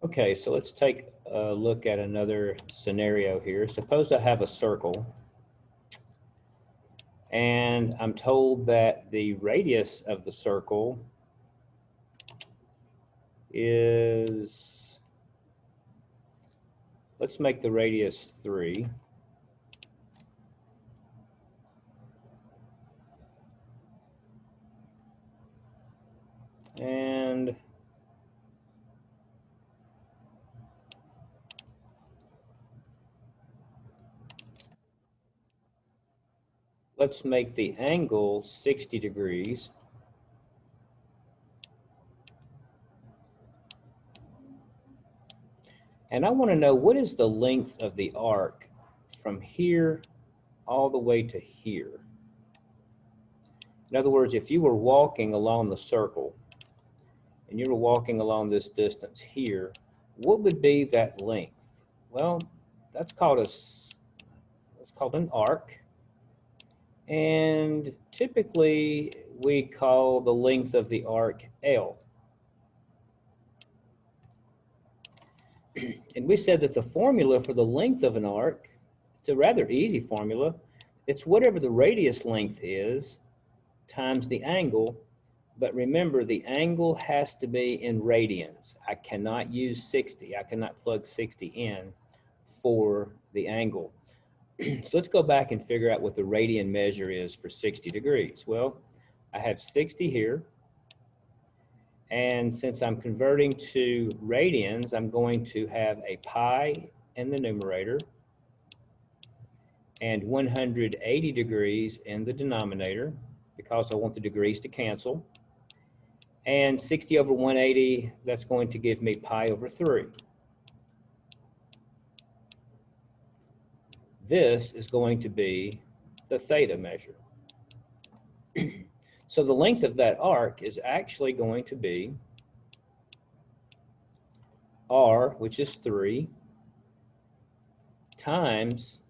Okay, so let's take a look at another scenario here. Suppose I have a circle and I'm told that the radius of the circle is, let's make the radius 3. And let's make the angle 60 degrees. And I want to know, what is the length of the arc from here all the way to here? In other words, if you were walking along the circle and you were walking along this distance here, what would be that length? Well, that's called an arc. And typically we call the length of the arc L. And we said that the formula for the length of an arc, it's a rather easy formula. It's whatever the radius length is times the angle. But remember, the angle has to be in radians. I cannot use 60. I cannot plug 60 in for the angle. So let's go back and figure out what the radian measure is for 60 degrees. Well, I have 60 here. And since I'm converting to radians, I'm going to have a pi in the numerator and 180 degrees in the denominator because I want the degrees to cancel. And 60 over 180, that's going to give me pi over 3. This is going to be the theta measure. So the length of that arc is actually going to be r, which is 3, times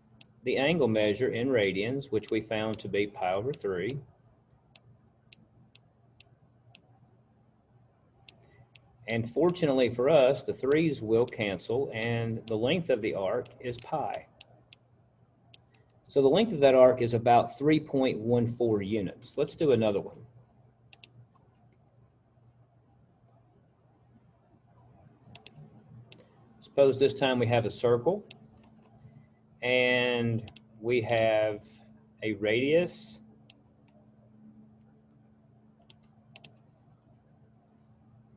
the angle measure in radians, which we found to be pi over 3, and fortunately for us, the 3's will cancel, and the length of the arc is pi. So the length of that arc is about 3.14 units. Let's do another one. Suppose this time we have a circle, and we have a radius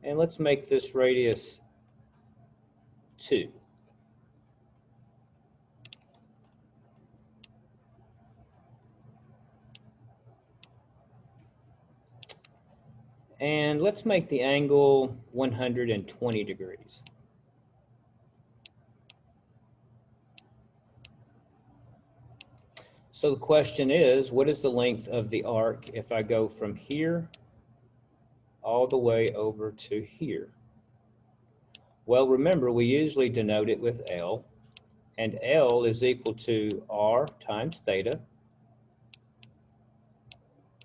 and let's make this radius 2. And let's make the angle 120 degrees. So the question is, what is the length of the arc if I go from here all the way over to here? Well, remember, we usually denote it with L, and L is equal to R times theta.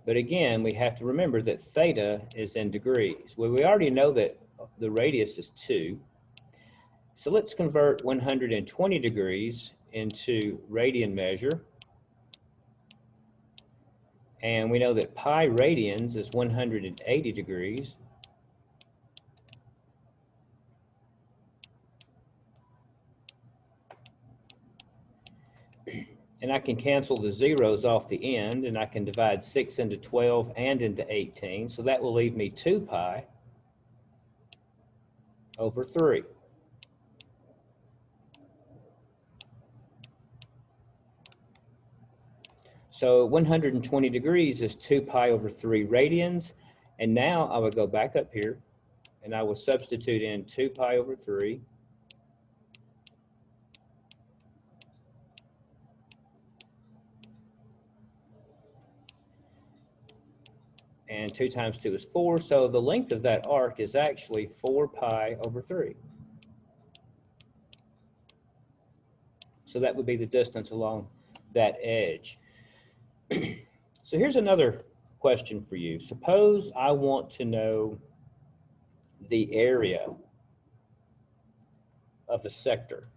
But again, we have to remember that theta is in degrees. Well, we already know that the radius is 2. So let's convert 120 degrees into radian measure. And we know that pi radians is 180 degrees. And I can cancel the zeros off the end, and I can divide 6 into 12 and into 18. So that will leave me 2 pi over 3. So 120 degrees is 2 pi over 3 radians. And now I would go back up here, and I will substitute in 2 pi over 3. And 2 times 2 is 4. So the length of that arc is actually 4 pi over 3. So that would be the distance along that edge. So here's another question for you. Suppose I want to know the area of the sector.